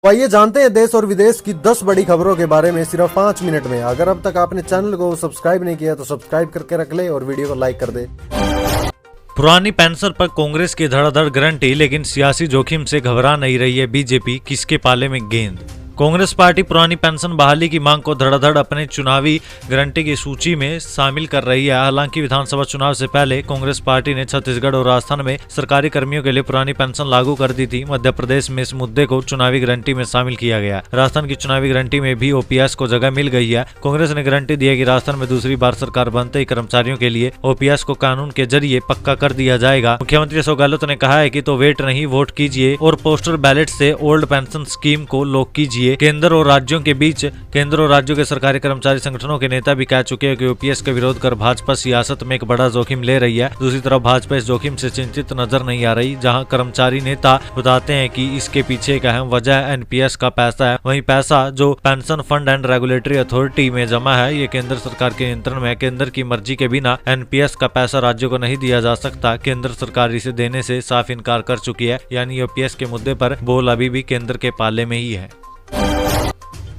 तो आइए जानते हैं देश और विदेश की 10 बड़ी खबरों के बारे में सिर्फ 5 मिनट में। अगर अब तक आपने चैनल को सब्सक्राइब नहीं किया तो सब्सक्राइब करके रख ले और वीडियो को लाइक कर दे। पुरानी पेंशन पर कांग्रेस की धड़ाधड़ गारंटी, लेकिन सियासी जोखिम से घबरा नहीं रही है बीजेपी, किसके पाले में गेंद। कांग्रेस पार्टी पुरानी पेंशन बहाली की मांग को धड़ाधड़ अपने चुनावी गारंटी की सूची में शामिल कर रही है। हालांकि विधानसभा चुनाव से पहले कांग्रेस पार्टी ने छत्तीसगढ़ और राजस्थान में सरकारी कर्मियों के लिए पुरानी पेंशन लागू कर दी थी। मध्य प्रदेश में इस मुद्दे को चुनावी गारंटी में शामिल किया गया। राजस्थान की चुनावी गारंटी में भी ओपीएस को जगह मिल गई है। कांग्रेस ने गारंटी दी है कि राजस्थान में दूसरी बार सरकार बनते ही कर्मचारियों के लिए ओपीएस को कानून के जरिए पक्का कर दिया जाएगा। मुख्यमंत्री अशोक गहलोत ने कहा है कि तो वेट नहीं, वोट कीजिए और पोस्टल बैलेट से ओल्ड पेंशन स्कीम को लॉक कीजिए। केंद्र और राज्यों के सरकारी कर्मचारी संगठनों के नेता भी कह चुके हैं कि ओपीएस का विरोध कर भाजपा सियासत में एक बड़ा जोखिम ले रही है। दूसरी तरफ भाजपा इस जोखिम से चिंतित नजर नहीं आ रही। जहां कर्मचारी नेता बताते हैं कि इसके पीछे एक अहम वजह एनपीएस का पैसा है, वहीं पैसा जो pension fund and regulatory authority में जमा है ये केंद्र सरकार के नियंत्रण में है। केंद्र की मर्जी के बिना एनपीएस का पैसा राज्यों को नहीं दिया जा सकता। केंद्र सरकार इसे देने से साफ इनकार कर चुकी है, यानी ओपीएस के मुद्दे पर बोल अभी भी केंद्र के पाले में ही है।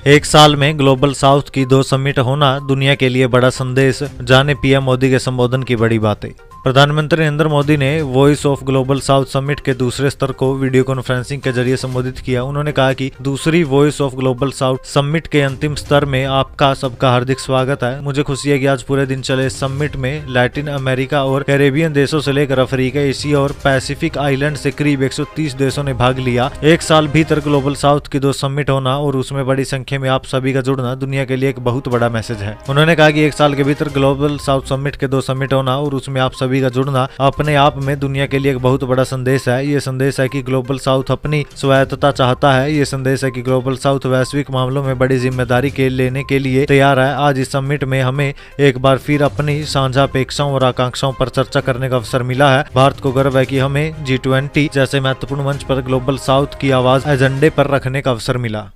एक साल में ग्लोबल साउथ की 2 समिट होना दुनिया के लिए बड़ा संदेश, जाने पीएम मोदी के संबोधन की बड़ी बातें। प्रधानमंत्री नरेंद्र मोदी ने voice of global south summit के दूसरे स्तर को वीडियो कॉन्फ्रेंसिंग के जरिए संबोधित किया। उन्होंने कहा कि दूसरी voice of global south summit के अंतिम स्तर में आपका सबका हार्दिक स्वागत है। मुझे खुशी है कि आज पूरे दिन चले इस समिट में लैटिन अमेरिका और कैरेबियन देशों से लेकर अफ्रीका, एशिया और पैसिफिक आइलैंड से करीब 130 देशों ने भाग लिया। एक साल भीतर ग्लोबल साउथ की 2 समिट होना और उसमें बड़ी संख्या में आप सभी का जुड़ना दुनिया के लिए एक बहुत बड़ा मैसेज है। उन्होंने कहा कि एक साल के भीतर ग्लोबल साउथ समिट के 2 समिट होना और उसमें आप सभी का जुड़ना अपने आप में दुनिया के लिए एक बहुत बड़ा संदेश है। ये संदेश है कि ग्लोबल साउथ अपनी स्वायत्तता चाहता है। ये संदेश है कि ग्लोबल साउथ वैश्विक मामलों में बड़ी जिम्मेदारी के लेने के लिए तैयार है। आज इस समिट में हमें एक बार फिर अपनी साझा अपेक्षाओं और आकांक्षाओं पर चर्चा करने का अवसर मिला है। भारत को गर्व है कि हमें G20 जैसे महत्वपूर्ण मंच पर ग्लोबल साउथ की आवाज एजेंडे पर रखने का अवसर मिला।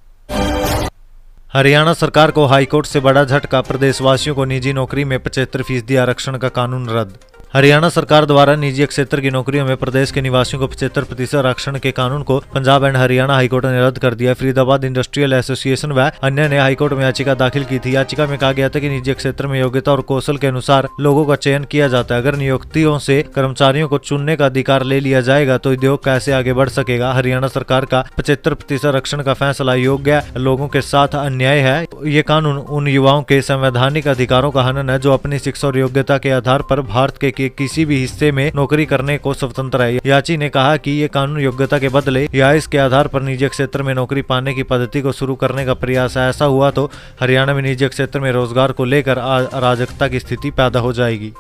हरियाणा सरकार को हाईकोर्ट से बड़ा झटका, प्रदेशवासियों को निजी नौकरी में 75% आरक्षण का कानून रद्द। हरियाणा सरकार द्वारा निजी क्षेत्र की नौकरियों में प्रदेश के निवासियों को 75% आरक्षण के कानून को पंजाब एंड हरियाणा हाईकोर्ट ने रद्द कर दिया। फरीदाबाद इंडस्ट्रियल एसोसिएशन व अन्य ने हाईकोर्ट में याचिका दाखिल की थी। याचिका में कहा गया था कि निजी क्षेत्र में योग्यता और कौशल के अनुसार लोगों का चयन किया जाता है। अगर नियुक्तियों से कर्मचारियों को चुनने का अधिकार ले लिया जाएगा तो उद्योग कैसे आगे बढ़ सकेगा। हरियाणा सरकार का 75% आरक्षण का फैसला योग्य लोगों के साथ अन्याय है। ये कानून उन युवाओं के संवैधानिक अधिकारों का हनन है जो अपनी शिक्षा और योग्यता के आधार पर भारत के किसी भी हिस्से में नौकरी करने को स्वतंत्र है। याची ने कहा कि ये कानून योग्यता के बदले या इसके आधार पर निजी क्षेत्र में नौकरी पाने की पद्धति को शुरू करने का प्रयास है। ऐसा हुआ तो हरियाणा में निजी क्षेत्र में रोजगार को लेकर अराजकता की स्थिति पैदा हो जाएगी।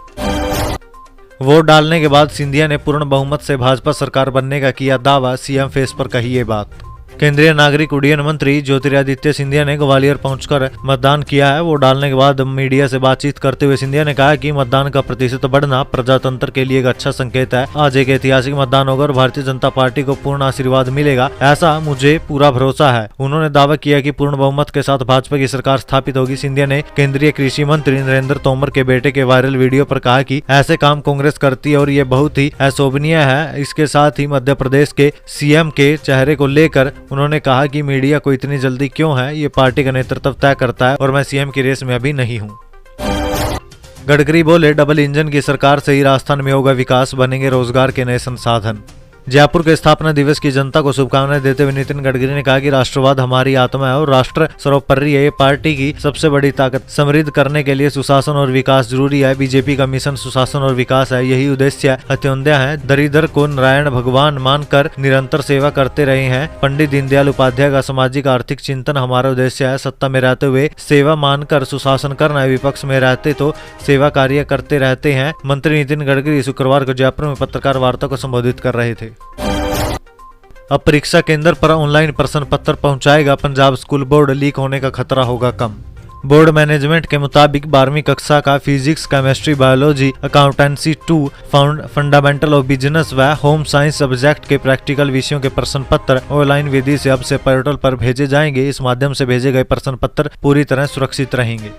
वोट डालने के बाद सिंधिया ने पूर्ण बहुमत से भाजपा सरकार बनने का किया दावा, सीएम फेस पर कही ये बात। केंद्रीय नागरिक उड्डयन मंत्री ज्योतिरादित्य सिंधिया ने ग्वालियर पहुंचकर मतदान किया है। वो डालने के बाद मीडिया से बातचीत करते हुए सिंधिया ने कहा कि मतदान का प्रतिशत बढ़ना प्रजातंत्र के लिए एक अच्छा संकेत है। आज एक ऐतिहासिक मतदान होगा और भारतीय जनता पार्टी को पूर्ण आशीर्वाद मिलेगा, ऐसा मुझे पूरा भरोसा है। उन्होंने दावा किया कि पूर्ण बहुमत के साथ भाजपा की सरकार स्थापित होगी। सिंधिया ने केंद्रीय कृषि मंत्री नरेंद्र तोमर के बेटे के वायरल वीडियो पर कहा कि ऐसे काम कांग्रेस करती है और ये बहुत ही अशोभनीय है। इसके साथ ही मध्य प्रदेश के सीएम के चेहरे को लेकर उन्होंने कहा कि मीडिया को इतनी जल्दी क्यों है, ये पार्टी का नेतृत्व तय करता है और मैं सीएम की रेस में अभी नहीं हूं। गडकरी बोले, डबल इंजन की सरकार से ही राजस्थान में होगा विकास, बनेंगे रोजगार के नए संसाधन। जयपुर के स्थापना दिवस की जनता को शुभकामनाएं देते हुए नितिन गडकरी ने कहा कि राष्ट्रवाद हमारी आत्मा है और राष्ट्र सर्वोपरि है। ये पार्टी की सबसे बड़ी ताकत। समृद्ध करने के लिए सुशासन और विकास जरूरी है। बीजेपी का मिशन सुशासन और विकास है, यही उद्देश्य अंत्योदय है। दरिद्र को नारायण भगवान मानकर निरंतर सेवा करते रहे हैं। पंडित दीनदयाल उपाध्याय का सामाजिक आर्थिक चिंतन हमारा उद्देश्य है। सत्ता में रहते हुए सेवा मानकर सुशासन करना है, विपक्ष में रहते तो सेवा कार्य करते रहते हैं। मंत्री नितिन गडकरी शुक्रवार को जयपुर में पत्रकार वार्ता को संबोधित कर रहे थे। अब परीक्षा केंद्र पर ऑनलाइन प्रश्न पत्र पहुंचाएगा पंजाब स्कूल बोर्ड, लीक होने का खतरा होगा कम। बोर्ड मैनेजमेंट के मुताबिक 12वीं कक्षा का physics, chemistry, biology, accountancy 2, fundamental of business व होम साइंस सब्जेक्ट के प्रैक्टिकल विषयों के प्रश्न पत्र ऑनलाइन विधि से अब से पोर्टल पर भेजे जाएंगे। इस माध्यम से भेजे गए प्रश्न पत्र पूरी तरह सुरक्षित रहेंगे।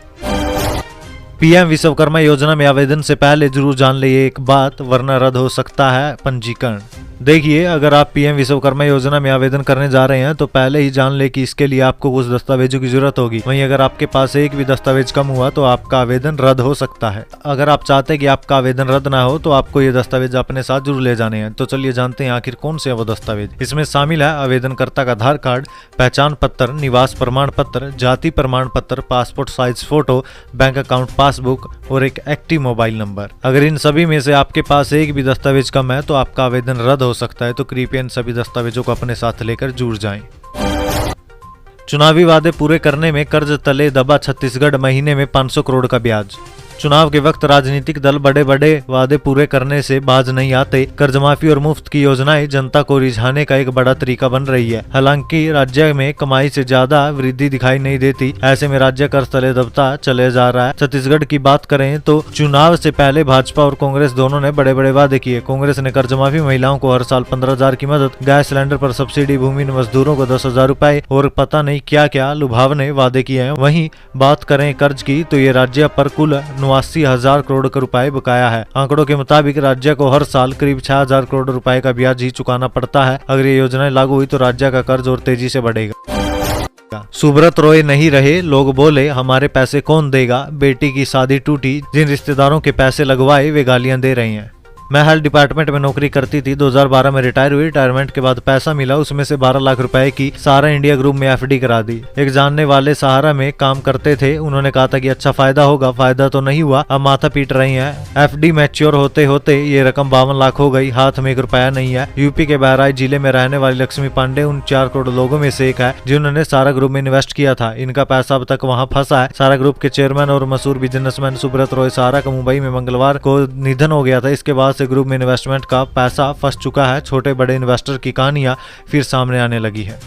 पीएम विश्वकर्मा योजना में आवेदन से पहले जरूर जान ले एक बात, वरना रद्द हो सकता है पंजीकरण। देखिए, अगर आप पीएम विश्वकर्मा योजना में आवेदन करने जा रहे हैं तो पहले ही जान ले कि इसके लिए आपको कुछ दस्तावेजों की जरूरत होगी। वहीं अगर आपके पास एक भी दस्तावेज कम हुआ तो आपका आवेदन रद्द हो सकता है। अगर आप चाहते हैं कि आपका आवेदन रद्द ना हो तो आपको ये दस्तावेज अपने साथ जरूर ले जाने हैं। तो चलिए जानते हैं आखिर कौन से वो दस्तावेज। इसमें शामिल है आवेदनकर्ता का आधार कार्ड, पहचान पत्र, निवास प्रमाण पत्र, जाति प्रमाण पत्र, passport size photo, bank account passbook और एक एक्टिव मोबाइल नंबर। अगर इन सभी में से आपके पास एक भी दस्तावेज कम है तो आपका आवेदन रद्द हो सकता है। तो कृपया इन सभी दस्तावेजों को अपने साथ लेकर जुड़ जाएं। चुनावी वादे पूरे करने में कर्ज तले दबा छत्तीसगढ़, महीने में 500 करोड़ का ब्याज। चुनाव के वक्त राजनीतिक दल बड़े बड़े वादे पूरे करने से बाज नहीं आते। कर्ज माफी और मुफ्त की योजनाएं जनता को रिझाने का एक बड़ा तरीका बन रही है। हालांकि राज्य में कमाई से ज्यादा वृद्धि दिखाई नहीं देती। ऐसे में राज्य कर्ज तले दबता चले जा रहा है। छत्तीसगढ़ की बात करें तो चुनाव से पहले भाजपा और कांग्रेस दोनों ने बड़े बड़े वादे किए। कांग्रेस ने कर्ज माफी, महिलाओं को हर साल 15,000 की मदद, गैस सिलेंडर पर सब्सिडी, भूमि मजदूरों को 10,000 रुपए और पता नहीं क्या क्या लुभावने वादे किए हैं। वहीं बात करें कर्ज की तो ये राज्य पर कुल 89,000 करोड़ का रुपए बकाया है। आंकड़ों के मुताबिक राज्य को हर साल करीब 6,000 करोड़ रुपए का ब्याज ही चुकाना पड़ता है। अगर ये योजनाएं लागू हुई तो राज्य का कर्ज और तेजी से बढ़ेगा। सुब्रत रॉय नहीं रहे, लोग बोले हमारे पैसे कौन देगा। बेटी की शादी टूटी, जिन रिश्तेदारों के पैसे लगवाए वे गालियां दे रही हैं। मैं हेल्थ डिपार्टमेंट में नौकरी करती थी। 2012 में रिटायर हुई। रिटायरमेंट के बाद पैसा मिला, उसमें से 12 लाख रुपए की सहारा इंडिया ग्रुप में एफडी करा दी। एक जानने वाले सहारा में काम करते थे, उन्होंने कहा था कि अच्छा फायदा होगा। फायदा तो नहीं हुआ, अब माथा पीट रही हैं। एफडी मैच्योर होते होते ये रकम 52 लाख हो गई, हाथ में 1 रुपया नहीं है। यूपी के बहराइच जिले में रहने वाली लक्ष्मी पांडे उन 4 करोड़ लोगों में से एक है जिन्होंने सहारा ग्रुप में इन्वेस्ट किया था। इनका पैसा अब तक वहाँ फंसा है। सहारा ग्रुप के चेयरमैन और मशहूर बिजनेसमैन सुब्रत रॉय सहारा का मुंबई में मंगलवार को निधन हो गया था। इसके बाद से ग्रुप में इन्वेस्टमेंट का पैसा फंस चुका है। छोटे बड़े इन्वेस्टर की कहानियां फिर सामने आने लगी है।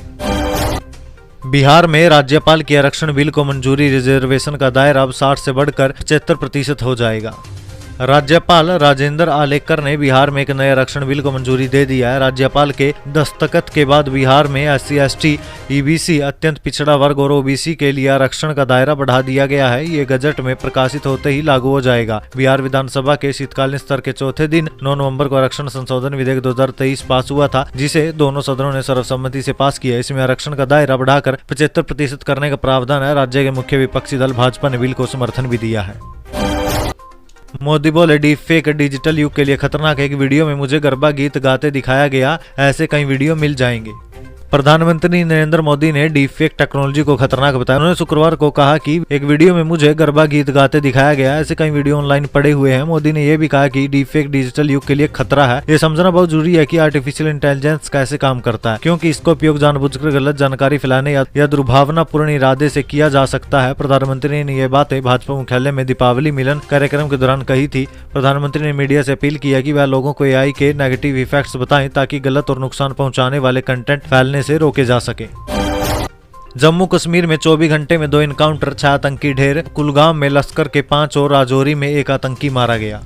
बिहार में राज्यपाल के आरक्षण बिल को मंजूरी, रिजर्वेशन का दायरा अब 60 से बढ़कर 75% हो जाएगा। राज्यपाल राजेंद्र आलेकर ने बिहार में एक नए आरक्षण बिल को मंजूरी दे दिया है। राज्यपाल के दस्तखत के बाद बिहार में SC, ST, EBC, अत्यंत पिछड़ा वर्ग और OBC के लिए आरक्षण का दायरा बढ़ा दिया गया है। ये गजट में प्रकाशित होते ही लागू हो जाएगा। बिहार विधानसभा के शीतकालीन सत्र के चौथे दिन 9 नवंबर को आरक्षण संशोधन विधेयक 2023 पास हुआ था, जिसे दोनों सदनों ने सर्वसम्मति से पास किया। इसमें आरक्षण का दायरा बढ़ाकर 75% करने का प्रावधान है। राज्य के मुख्य विपक्षी दल भाजपा ने बिल को समर्थन भी दिया है। मोदी बोले डीप फेक डिजिटल युग के लिए खतरनाक। एक वीडियो में मुझे गरबा गीत गाते दिखाया गया, ऐसे कई वीडियो मिल जाएंगे। प्रधानमंत्री नरेंद्र मोदी ने डीप फेक टेक्नोलॉजी को खतरनाक बताया। उन्होंने शुक्रवार को कहा कि एक वीडियो में मुझे गरबा गीत गाते दिखाया गया, ऐसे कई वीडियो ऑनलाइन पड़े हुए हैं। मोदी ने यह भी कहा कि डीप फेक डिजिटल युग के लिए खतरा है। ये समझना बहुत जरूरी है कि आर्टिफिशियल इंटेलिजेंस कैसे काम करता है, क्योंकि इसका उपयोग जानबूझकर गलत जानकारी फैलाने या दुर्भावनापूर्ण इरादे से किया जा सकता है। प्रधानमंत्री ने यह बातें भाजपा मुख्यालय में दीपावली मिलन कार्यक्रम के दौरान कही थी। प्रधानमंत्री ने मीडिया से अपील किया कि वह लोगों को AI के नेगेटिव इफेक्ट्स बताएं ताकि गलत और नुकसान पहुंचाने वाले कंटेंट फैलने से रोके जा सके। जम्मू कश्मीर में 24 घंटे में 2 इनकाउंटर, 6 आतंकी ढेर। कुलगाम में लश्कर के 5 और राजौरी में 1 आतंकी मारा गया।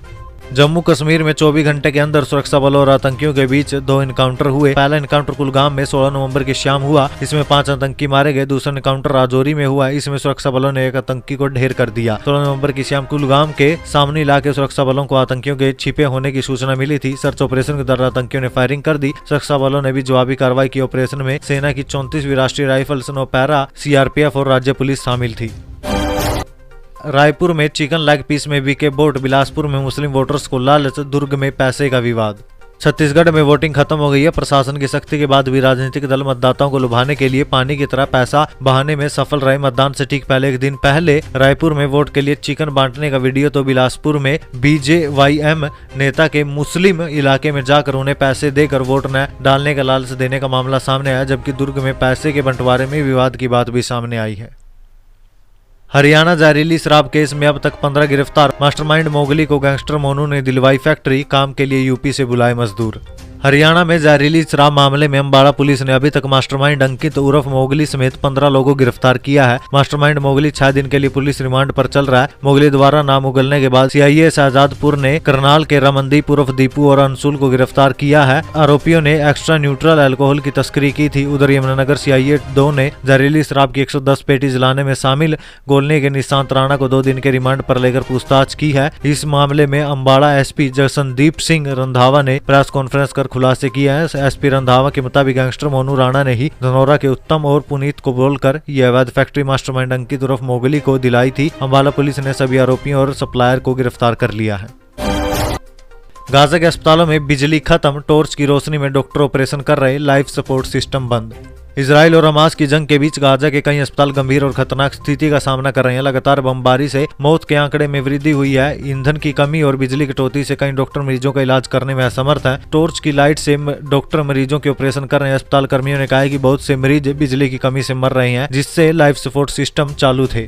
जम्मू कश्मीर में 24 घंटे के अंदर सुरक्षा बलों और आतंकियों के बीच 2 इनकाउंटर हुए। पहला इनकाउंटर कुलगाम में 16 नवंबर की शाम हुआ, इसमें 5 आतंकी मारे गए। दूसरा इनकाउंटर राजौरी में हुआ, इसमें सुरक्षा बलों ने 1 आतंकी को ढेर कर दिया। 16 नवंबर की शाम कुलगाम के सामने इलाके सुरक्षा बलों को आतंकियों के छिपे होने की सूचना मिली थी। सर्च ऑपरेशन के दौरान आतंकियों ने फायरिंग कर दी। सुरक्षा बलों ने भी जवाबी कार्रवाई की। ऑपरेशन में सेना की 34वीं राष्ट्रीय राइफल्स, नौ पैरा, CRPF और राज्य पुलिस शामिल थी। रायपुर में चिकन लेग पीस में बिके वोट। बिलासपुर में मुस्लिम वोटर्स को लालच। दुर्ग में पैसे का विवाद। छत्तीसगढ़ में वोटिंग खत्म हो गई है। प्रशासन की सख्ती के बाद भी राजनीतिक दल मतदाताओं को लुभाने के लिए पानी की तरह पैसा बहाने में सफल रहे। मतदान से ठीक पहले एक दिन पहले रायपुर में वोट के लिए चिकन बांटने का वीडियो तो बिलासपुर में BJYM नेता के मुस्लिम इलाके में जाकर उन्हें पैसे देकर वोट न डालने का लालच देने का मामला सामने आया, जबकि दुर्ग में पैसे के बंटवारे में विवाद की बात भी सामने आई है। हरियाणा जहरीली शराब केस में अब तक 15 गिरफ्तार। मास्टरमाइंड मोगली को गैंगस्टर मोनू ने दिलवाई फैक्ट्री। काम के लिए यूपी से बुलाए मजदूर। हरियाणा में जहरीली शराब मामले में अम्बाड़ा पुलिस ने अभी तक मास्टरमाइंड अंकित उर्फ मोगली समेत 15 लोगों को गिरफ्तार किया है। मास्टरमाइंड मोगली 6 दिन के लिए पुलिस रिमांड पर चल रहा है। मोगली द्वारा नाम उगलने के बाद सीआईए शाहजादपुर ने करनाल के रमनदीप उर्फ दीपू और अंशुल को गिरफ्तार किया है। आरोपियों ने एक्स्ट्रा न्यूट्रल अल्कोहल की तस्करी की थी। उधर यमुनानगर सीआईए 2 ने जहरीली शराब की 110 पेटी जलाने में शामिल गोलने के निशांत राणा को 2 दिन के रिमांड पर लेकर पूछताछ की है। इस मामले में अम्बाड़ा एसपी जसनदीप सिंह रंधावा ने प्रेस कॉन्फ्रेंस कर खुलासे किए हैं। एसपी रंधावा के मुताबिक गैंगस्टर मोनू राणा ने ही धनौरा के उत्तम और पुनीत को बोलकर यह अवैध फैक्ट्री मास्टरमाइंड अंकित उर्फ मोगली को दिलाई थी। अम्बाला पुलिस ने सभी आरोपियों और सप्लायर को गिरफ्तार कर लिया है। गाजा के अस्पतालों में बिजली खत्म, टॉर्च की रोशनी में डॉक्टर ऑपरेशन कर रहे, लाइफ सपोर्ट सिस्टम बंद। इजराइल और हमास की जंग के बीच गाजा के कई अस्पताल गंभीर और खतरनाक स्थिति का सामना कर रहे हैं। लगातार बमबारी से मौत के आंकड़े में वृद्धि हुई है। ईंधन की कमी और बिजली कटौती से कई डॉक्टर मरीजों का इलाज करने में असमर्थ हैं। टॉर्च की लाइट से डॉक्टर मरीजों के ऑपरेशन कर रहे हैं। अस्पताल कर्मियों ने कहा है कि बहुत से मरीज बिजली की कमी से मर रहे हैं, जिससे लाइफ सपोर्ट सिस्टम चालू थे।